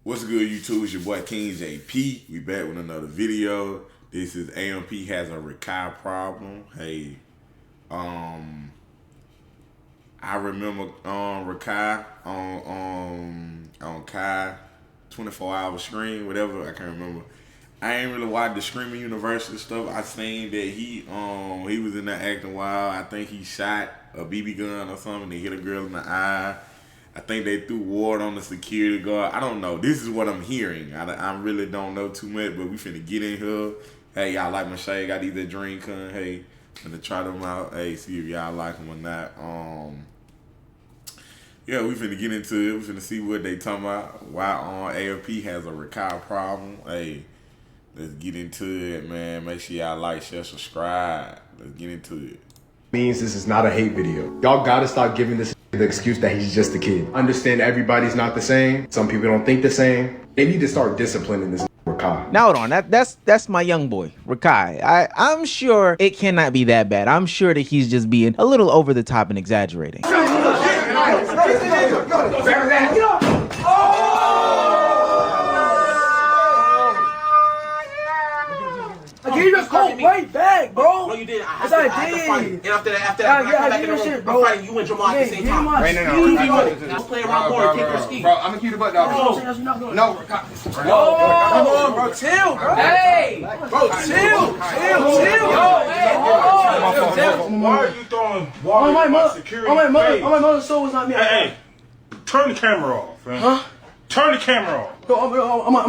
What's good, YouTube? It's your boy King JP. We back with another video. This is AMP has a Rakai problem. Hey, I remember Rakai on Kai 24-hour stream, whatever. I can't remember. I ain't really watched the Screaming University stuff. I seen that he was in there acting wild. I think he shot a BB gun or something. They hit a girl in the eye. I think they threw water on the security guard. I don't know. This is what I'm hearing. I really don't know too much, but we finna get in here. Hey, y'all like my shade? Got these drink con. Hey, finna try them out. Hey, see if y'all like them or not. Yeah, we finna get into it. We finna see what they talking about. Why AFP has a Rakai problem. Hey, let's get into it, man. Make sure y'all like, share, subscribe. Let's get into it. Means this is not a hate video. Y'all gotta stop giving this the excuse that he's just a kid. Understand everybody's not the same. Some people don't think the same. They need to start disciplining this Rakai. Now hold on, that's my young boy, Rakai. I'm sure it cannot be that bad. I'm sure that he's just being a little over the top and exaggerating. Can you just go right back, bro? No, you didn't. I did. fight. And after that, I come back in the room. I'm fighting you and Jamal at the same time. Right now, play around more and take your ski. Bro, I'm gonna keep the button off. No, come on, bro. Chill, bro. Hey, bro, chill. Why are you throwing water on my security? On my mother's soul was not me. Hey, turn the camera off, man. Huh? Turn the camera off. Bro, on my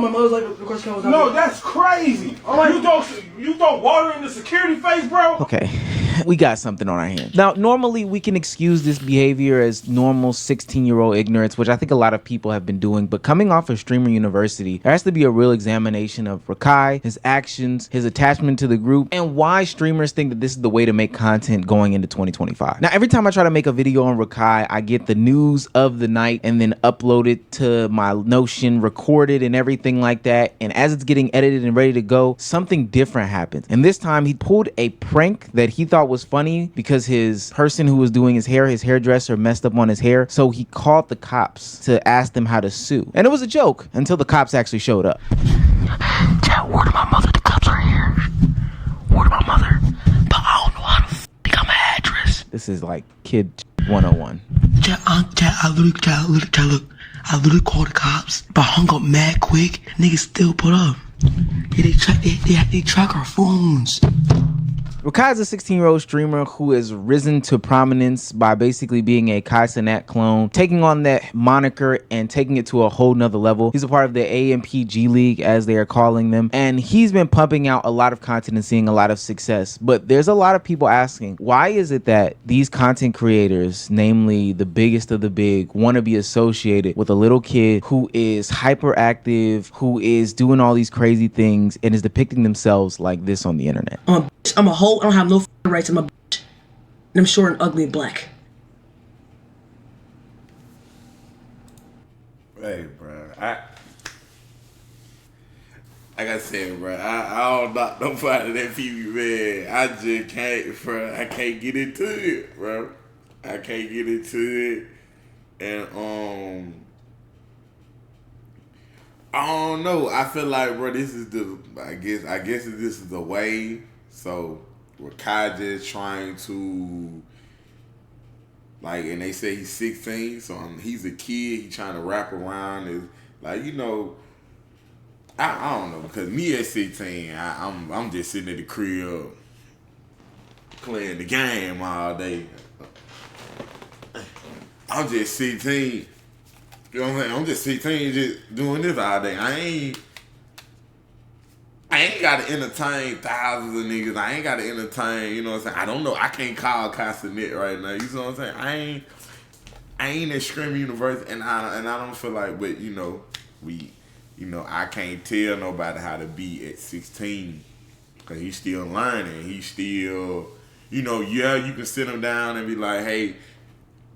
mother's like the question was not No, me. that's crazy. You throw water in the security face, bro? Okay, we got something on our hands. Now, normally we can excuse this behavior as normal 16-year-old ignorance, which I think a lot of people have been doing, but coming off of Streamer University, there has to be a real examination of Rakai, his actions, his attachment to the group, and why streamers think that this is the way to make content going into 2025. Now, every time I try to make a video on Rakai, I get the news of the night and then upload it to my Notion, record it and everything like that, and as it's getting edited and ready to go, something different happens. And this time he pulled a prank that he thought was funny because his person who was doing his hairdresser messed up on his hair, so he called the cops to ask them how to sue. And it was a joke until the cops actually showed up. Chat, word to my mother, the cops are here. Word to my mother, but I don't know how to they got my address. This is like kid 101. Chat, I literally called the cops, but I hung up mad quick. Niggas still put up. Yeah, they track our phones. Rakai is a 16-year-old streamer who has risen to prominence by basically being a Kai Cenat clone, taking on that moniker and taking it to a whole nother level. He's a part of the AMPG League, as they are calling them, and he's been pumping out a lot of content and seeing a lot of success. But there's a lot of people asking, why is it that these content creators, namely the biggest of the big, want to be associated with a little kid who is hyperactive, who is doing all these crazy things, and is depicting themselves like this on the internet? I'm a hoe. I don't have no rights. I'm a bitch. And I'm short and ugly and black. Hey, bro. Like I said, bro, I don't knock nobody that PB, man. I just can't, bro. I can't get into it, bro. I can't get into it. And, I don't know. I feel like, bro, this is I guess this is the way. So, Rakai just trying to, like, and they say he's 16, so he's a kid. He trying to wrap around his, like, you know, I don't know, because me at 16, I'm just sitting at the crib playing the game all day. I'm just 16. You know what I'm saying? I'm just 16, just doing this all day. I ain't got to entertain thousands of niggas. I ain't got to entertain, you know what I'm saying? I don't know. I can't call Castanet right now. You know what I'm saying? I ain't at Screaming University, and I don't feel like, but, you know, I can't tell nobody how to be at 16 because he's still learning. He's still, you know, yeah, you can sit him down and be like, hey,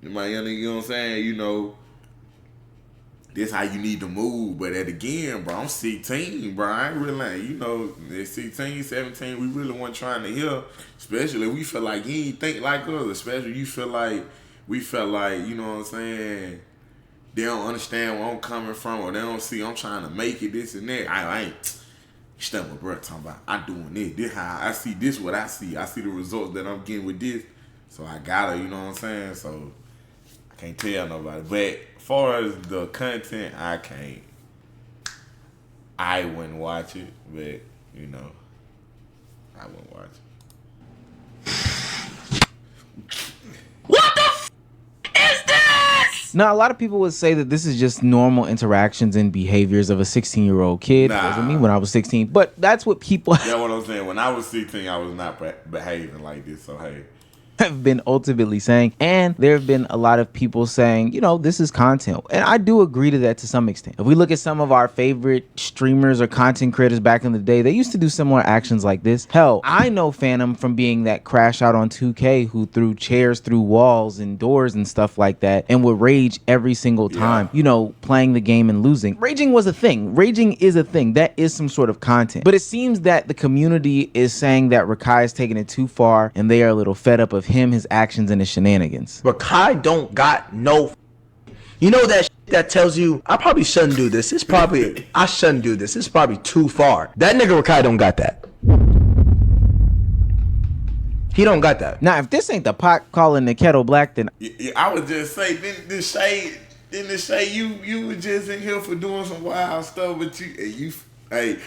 my young nigga, you know what I'm saying? You know, this how you need to move. But again, bro, I'm 16, bro. I ain't really, you know, at 16, 17, we really weren't trying to hear, especially we feel like you ain't think like us, especially you feel like, we felt like, you know what I'm saying, they don't understand where I'm coming from, or they don't see I'm trying to make it, this and that. I ain't step my breath talking about I doing this. This how I see this what I see. I see the results that I'm getting with this. So I gotta, you know what I'm saying? So I can't tell nobody. But as far as the content, I can't. I wouldn't watch it, but you know, I wouldn't watch it. What the f is this? Now, a lot of people would say that this is just normal interactions and behaviors of a 16-year-old kid. Nah. Wasn't me when I was 16, but that's what people That's what I'm saying. When I was 16, I was not behaving like this. So hey. have been ultimately saying, and there have been a lot of people saying, you know, this is content, and I do agree to that to some extent. If we look at some of our favorite streamers or content creators back in the day, they used to do similar actions like this. Hell, I know Phantom from being that crash out on 2K who threw chairs through walls and doors and stuff like that, and would rage every single time, you know, playing the game and losing. Raging was a thing. Raging is a thing. That is some sort of content. But it seems that the community is saying that Rakai is taking it too far, and they are a little fed up of him, his actions, and his shenanigans. Rakai don't got no. You know that that tells you I probably shouldn't do this. It's probably I shouldn't do this. It's probably too far. That nigga Rakai don't got that. He don't got that. Now, if this ain't the pot calling the kettle black, then I would just say, didn't the shade you were just in here for doing some wild stuff, but hey,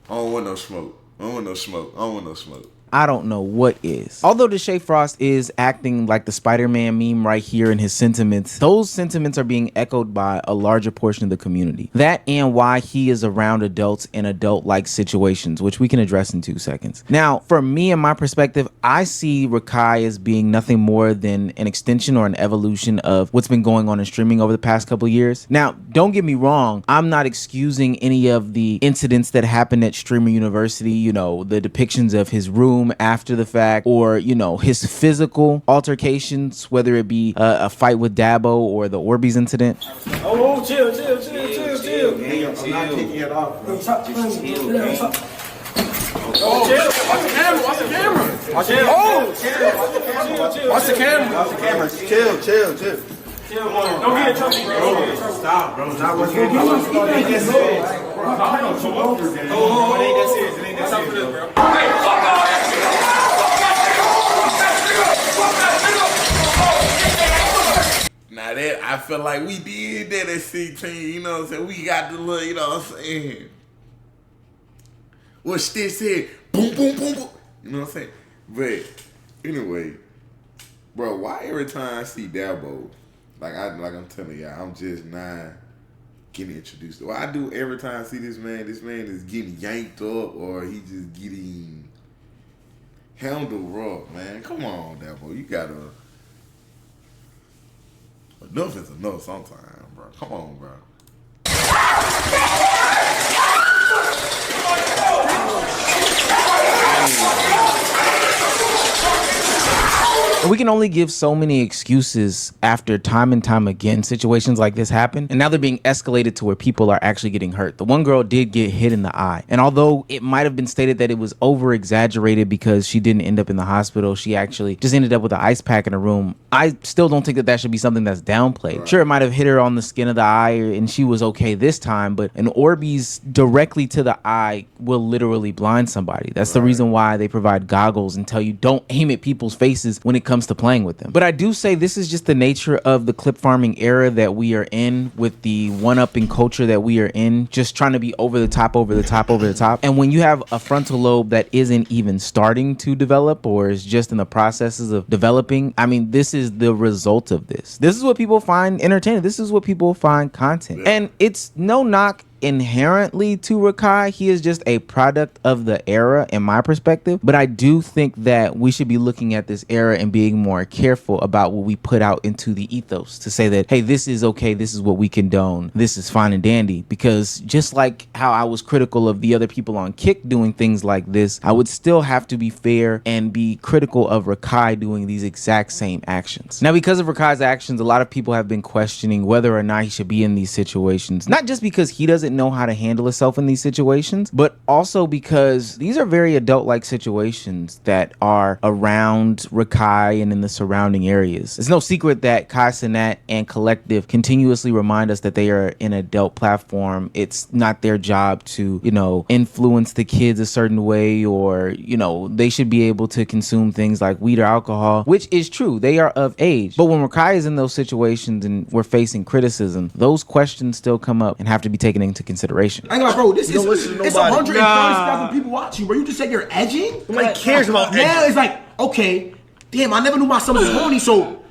I don't want no smoke. I don't want no smoke. I don't know what is. Although Deshae Frost is acting like the Spider-Man meme right here in his sentiments, those sentiments are being echoed by a larger portion of the community. That and why he is around adults in adult-like situations, which we can address in 2 seconds. Now, for me and my perspective, I see Rakai as being nothing more than an extension or an evolution of what's been going on in streaming over the past couple of years. Now, don't get me wrong, I'm not excusing any of the incidents that happened at Streamer University, you know, the depictions of his room after the fact, or you know, his physical altercations, whether it be a fight with Dabo or the Orbeez incident. Oh, chill. I'm not kicking it off, bro. Chill. Watch the camera. Watch the camera. Chill. Don't get in trouble, bro. Stop, bro. Not what's going on. It ain't that serious. It ain't that serious, bro. Hey, fuck all that shit. Now that I feel like we did that at 16, you know what I'm saying? We got the little, you know what I'm saying? What Stitch said, boom, boom, boom, boom. You know what I'm saying? But anyway, bro, why every time I see Dabo, like I'm telling y'all, I'm just not getting introduced to. Well, I do every time I see this man is getting yanked up or he just getting handled rough, man. Come on, Dabo. You gotta. Enough is enough sometimes, bro. Come on, bro. We can only give so many excuses after time and time again situations like this happen, and now they're being escalated to where people are actually getting hurt. The one girl did get hit in the eye, and although it might have been stated that it was over exaggerated because she didn't end up in the hospital, she actually just ended up with an ice pack in her room. I still don't think that that should be something that's downplayed. Right. Sure, it might have hit her on the skin of the eye and she was okay this time, but an Orbeez directly to the eye will literally blind somebody. That's the reason why they provide goggles and tell you don't aim at people's faces when it comes to playing with them. But I do say this is just the nature of the clip farming era that we are in, with the one-upping culture that we are in, just trying to be over the top. And when you have a frontal lobe that isn't even starting to develop or is just in the processes of developing, I mean, this is the result of this. This is what people find entertaining. This is what people find content. And it's no knock inherently to Rakai. He is just a product of the era in my perspective, but I do think that we should be looking at this era and being more careful about what we put out into the ethos to say that, hey, this is okay, this is what we condone, this is fine and dandy. Because just like how I was critical of the other people on Kick doing things like this, I would still have to be fair and be critical of Rakai doing these exact same actions. Now, because of Rakai's actions, a lot of people have been questioning whether or not he should be in these situations, not just because he does doesn't know how to handle himself in these situations, but also because these are very adult-like situations that are around Rakai and in the surrounding areas. It's no secret that Kai Cenat and Collective continuously remind us that they are an adult platform. It's not their job to, you know, influence the kids a certain way, or, you know, they should be able to consume things like weed or alcohol, which is true. They are of age. But when Rakai is in those situations and we're facing criticism, those questions still come up and have to be taken into consideration. I ain't like, bro, this is, it's 130,000 people watching, bro. You just said you're edging? Nobody cares about edging. Now it's like, okay, damn, I never knew my son was horny, so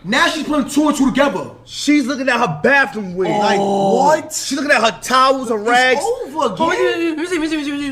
now she's putting 2 and 2 together. She's looking at her bathroom wig. Like, what? She's looking at her towels and rags. It's over, again. Let me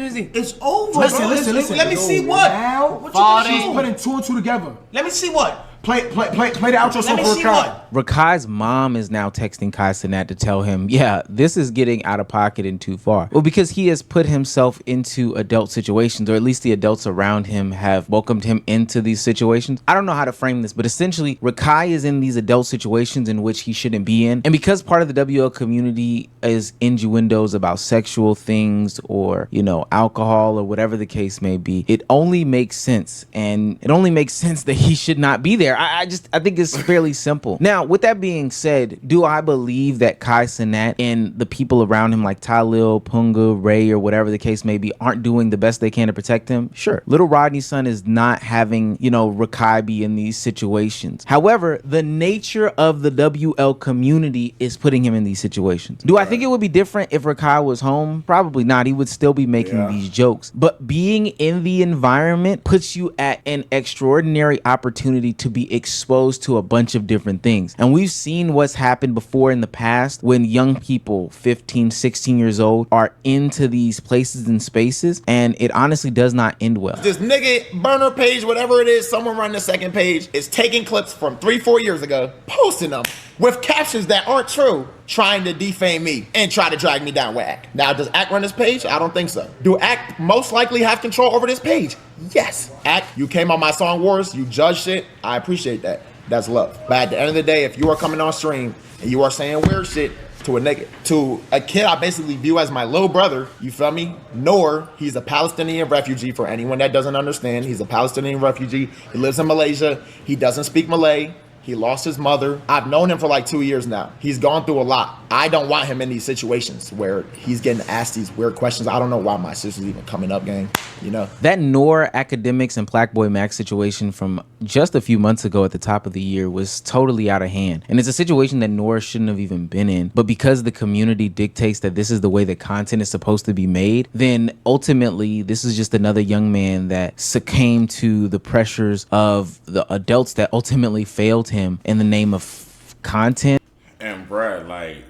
see. It's over. Listen. Let me see what? Now, she's putting 2 and 2 together. Let me see what? Play the outro song for Rakai. Rakai's mom is now texting Kai Cenat to tell him, yeah, this is getting out of pocket and too far. Well, because he has put himself into adult situations, or at least the adults around him have welcomed him into these situations. I don't know how to frame this, but essentially Rakai is in these adult situations in which he shouldn't be in. And because part of the WL community is innuendos about sexual things or, you know, alcohol or whatever the case may be, it only makes sense. And it only makes sense that he should not be there. I think it's fairly simple. Now, with that being said, do I believe that Kai Cenat and the people around him like Talil, Punga, Ray, or whatever the case may be aren't doing the best they can to protect him? Sure. Little Rodney's son is not having, you know, Rakai be in these situations. However, the nature of the WL community is putting him in these situations. Do I think it would be different if Rakai was home? Probably not. He would still be making these jokes. But being in the environment puts you at an extraordinary opportunity to be exposed to a bunch of different things. And we've seen what's happened before in the past when young people, 15, 16 years old, are into these places and spaces, and it honestly does not end well. This nigga burner page, whatever it is, someone running the second page is taking clips from 3-4 years ago, posting them with captions that aren't true, trying to defame me and try to drag me down with Act. Now, does Act run this page? I don't think so. Do Act most likely have control over this page? Yes. Act, you came on my Song Wars, you judged it, I appreciate that. That's love. But at the end of the day, if you are coming on stream and you are saying weird shit to a nigga, to a kid I basically view as my little brother, you feel me? Noor, he's a Palestinian refugee. For anyone that doesn't understand, he's a Palestinian refugee. He lives in Malaysia. He doesn't speak Malay. He lost his mother. I've known him for like 2 years now. He's gone through a lot. I don't want him in these situations where he's getting asked these weird questions. I don't know why my sister's even coming up, gang. You know? That Noor Academics and Black Boy Max situation from just a few months ago at the top of the year was totally out of hand. And it's a situation that Noor shouldn't have even been in. But because the community dictates that this is the way that content is supposed to be made, then ultimately this is just another young man that succumbed to the pressures of the adults that ultimately failed him in the name of content. And bruh, like,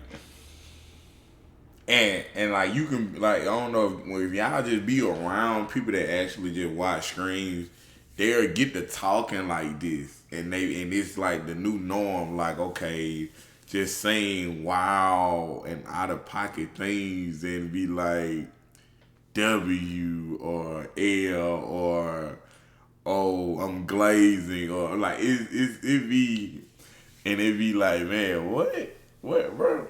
and like, you can, like, I don't know if y'all just be around people that actually just watch streams, they'll get to talking like this, and it's like the new norm. Like, okay, just saying wow and out of pocket things and be like W or L or oh, I'm glazing, or like it be like, man, what, bro?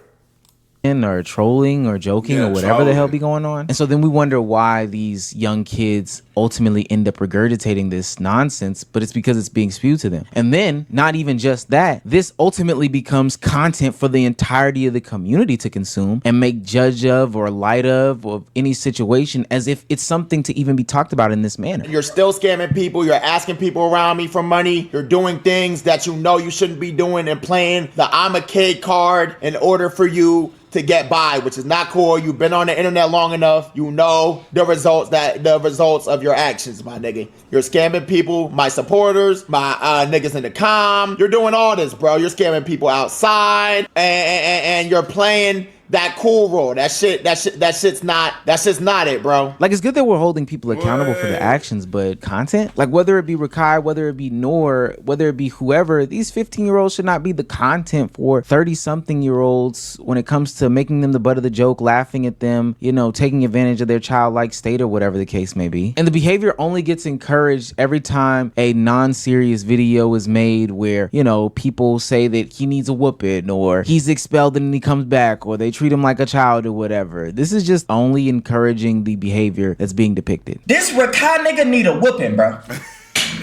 Or trolling or joking or whatever the hell be going on. And so then we wonder why these young kids ultimately end up regurgitating this nonsense, but it's because it's being spewed to them. And then not even just that, this ultimately becomes content for the entirety of the community to consume and make judge of or light of or any situation as if it's something to even be talked about in this manner. You're still scamming people. You're asking people around me for money. You're doing things that you know you shouldn't be doing and playing the I'm a kid card in order for you to get by, which is not cool. You've been on the internet long enough. You know the results of your actions, my nigga. You're scamming people, my supporters, my niggas in the com. You're doing all this, bro. You're scamming people outside, and you're playing that cool role. That's just not it, bro. Like, it's good that we're holding people accountable for the actions, but content, like whether it be Rakai, whether it be Noor, whether it be whoever, these 15-year-olds should not be the content for 30-something-year-olds when it comes to making them the butt of the joke, laughing at them, you know, taking advantage of their childlike state or whatever the case may be. And the behavior only gets encouraged every time a non-serious video is made where, you know, people say that he needs a whooping or he's expelled and then he comes back, or they treat him like a child or whatever. This is just only encouraging the behavior that's being depicted. This Rakai nigga need a whooping, bro.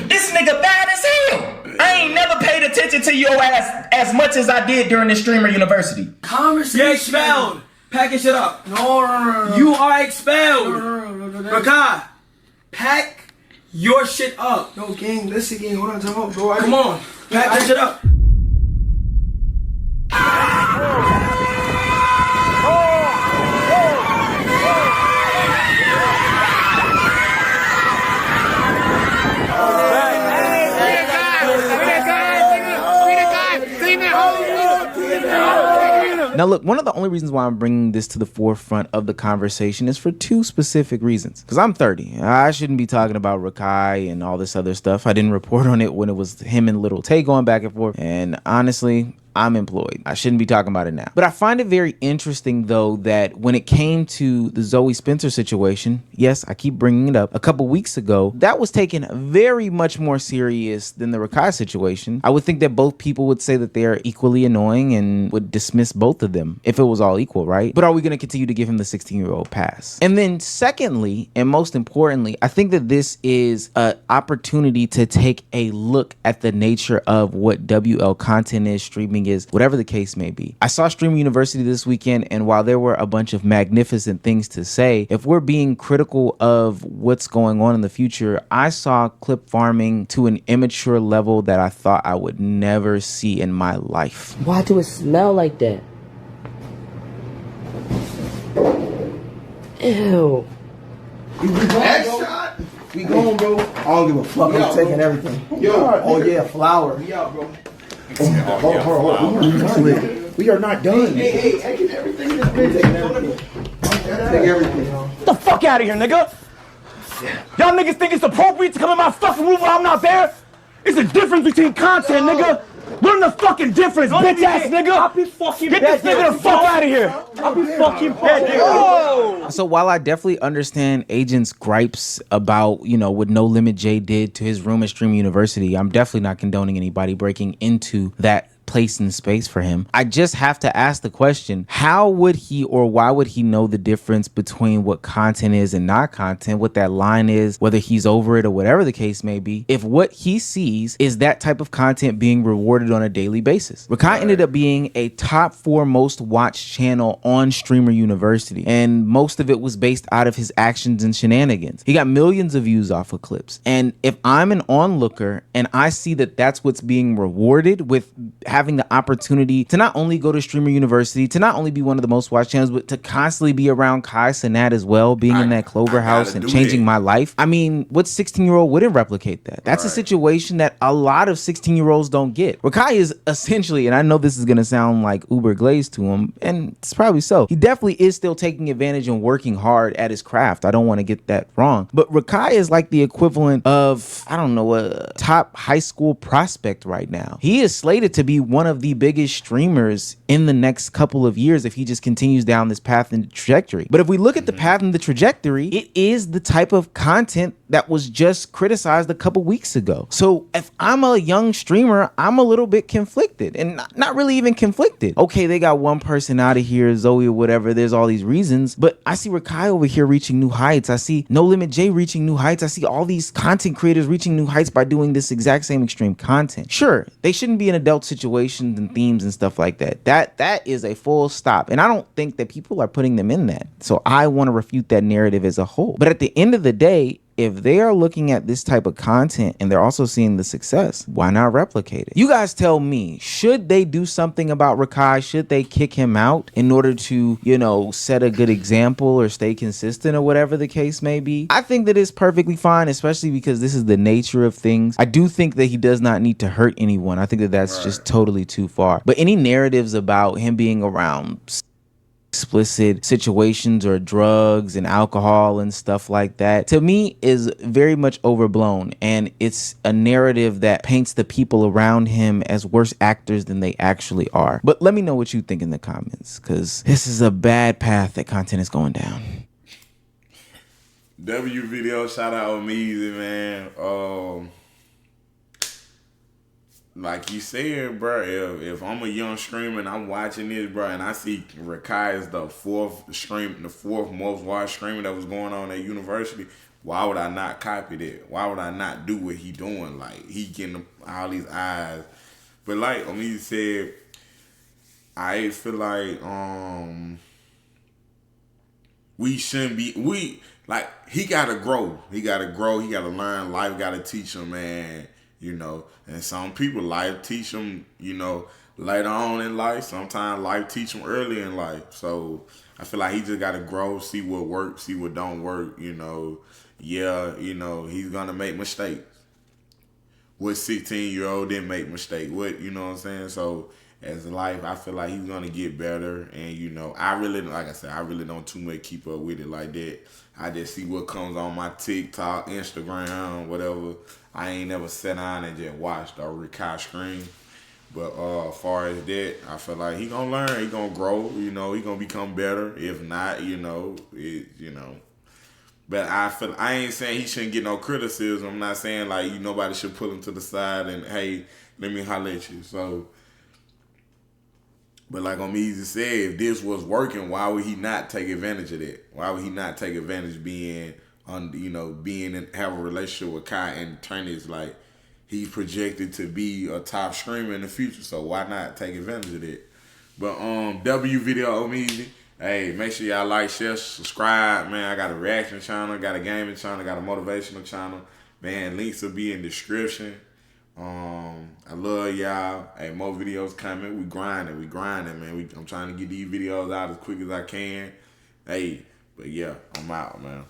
This nigga bad as hell. I ain't never paid attention to your ass as much as I did during the Streamer University. Conversation. You're expelled. Pack your shit up. No. You are expelled. Rakai, pack your shit up. No, gang, listen, gang. Hold on, time out, bro. Come on. Pack that shit up. Now, look, one of the only reasons why I'm bringing this to the forefront of the conversation is for two specific reasons. Because I'm 30. I shouldn't be talking about Rakai and all this other stuff. I didn't report on it when it was him and Little Tay going back and forth. And honestly, I'm employed. I shouldn't be talking about it now. But I find it very interesting, though, that when it came to the Zoe Spencer situation, yes, I keep bringing it up, a couple weeks ago, that was taken very much more serious than the Rakai situation. I would think that both people would say that they are equally annoying and would dismiss both of them if it was all equal, right? But are we going to continue to give him the 16-year-old pass? And then secondly, and most importantly, I think that this is an opportunity to take a look at the nature of what WL content is, streaming is, whatever the case may be. I saw Streamer University this weekend, and while there were a bunch of magnificent things to say, if we're being critical of what's going on in the future, I saw clip farming to an immature level that I thought I would never see in my life. Why do it smell like that? Ew. We gone, we gone, bro. I don't give a fuck. I'm taking everything. Yo, oh yeah, flour. We out, bro. Hold on. We are not done. Hey, taking everything in this bitch. Take everything. Get the fuck out of here, nigga. Y'all niggas think it's appropriate to come in my fucking room when I'm not there? It's a difference between content, nigga. Learn the fucking difference, bitch ass nigga. I'll be fucking Get this nigga the fuck out of here. I'll be fucking bad, nigga. So while I definitely understand Agent's gripes about, you know, what No Limit J did to his room at Streamer University, I'm definitely not condoning anybody breaking into that place and space for him. I just have to ask the question, how would he or why would he know the difference between what content is and not content, what that line is, whether he's over it or whatever the case may be, if what he sees is that type of content being rewarded on a daily basis? Rakai ended up being a top 4 most watched channel on Streamer University, and most of it was based out of his actions and shenanigans. He got millions of views off of clips, and if I'm an onlooker and I see that that's what's being rewarded with having the opportunity to not only go to Streamer University, to not only be one of the most watched channels, but to constantly be around Kai Cenat as well, being in that Clover house and changing my life. I mean, what 16-year-old wouldn't replicate that? That's a situation that a lot of 16-year-olds don't get. Rakai is essentially, and I know this is going to sound like uber glazed to him, and it's probably so, he definitely is still taking advantage and working hard at his craft. I don't want to get that wrong. But Rakai is like the equivalent of, I don't know, a top high school prospect right now. He is slated to be one of the biggest streamers in the next couple of years if he just continues down this path and trajectory. But if we look at the path and the trajectory, it is the type of content that was just criticized a couple weeks ago. So if I'm a young streamer, I'm a little bit conflicted, and not really even conflicted. Okay, they got one person out of here, Zoe or whatever, there's all these reasons, but I see Rakai over here reaching new heights. I see No Limit J reaching new heights. I see all these content creators reaching new heights by doing this exact same extreme content. Sure, they shouldn't be in adult situations and themes and stuff like that. That is a full stop, and I don't think that people are putting them in that. So I want to refute that narrative as a whole. But at the end of the day, if they are looking at this type of content and they're also seeing the success, why not replicate it? You guys tell me, should they do something about Rakai? Should they kick him out in order to, you know, set a good example or stay consistent or whatever the case may be? I think that it's perfectly fine, especially because this is the nature of things. I do think that he does not need to hurt anyone. I think that that's just totally too far. But any narratives about him being around explicit situations or drugs and alcohol and stuff like that, to me, is very much overblown, and it's a narrative that paints the people around him as worse actors than they actually are. But let me know what you think in the comments, because this is a bad path that content is going down. W video, shout out Meezy, man. like you said, bro, if I'm a young streamer and I'm watching this, bro, and I see Rakai is the fourth most watched streamer that was going on at university, why would I not copy that? Why would I not do what he doing? Like, he getting all these eyes. But like Omid said, I feel like we shouldn't be he gotta grow. He gotta learn. Life gotta teach him, man. You know, and some people life teach them, you know, later on in life. Sometimes life teach them early in life. So I feel like he just got to grow, see what works, see what don't work, you know. Yeah, you know, he's going to make mistakes. What 16-year-old didn't make mistakes? What, you know what I'm saying? So as life, I feel like he's going to get better. And, you know, like I said, I really don't too much keep up with it like that. I just see what comes on my TikTok, Instagram, whatever. I ain't never sat down and just watched or Rakai stream. But as far as that, I feel like he gonna learn, he gonna grow, you know, he gonna become better. If not, you know, But I ain't saying he shouldn't get no criticism. I'm not saying like nobody should put him to the side and hey, let me holler at you. So, but like Omeezy said, if this was working, why would he not take advantage of that? Why would he not take advantage of being have a relationship with Kai and turn his like he's projected to be a top streamer in the future? So why not take advantage of that? But W video Omeezy. Hey, make sure y'all like, share, subscribe, man. I got a reaction channel, got a gaming channel, got a motivational channel. Man, links will be in the description. I love y'all. Hey, more videos coming. We grinding, man. I'm trying to get these videos out as quick as I can. Hey, but yeah, I'm out, man.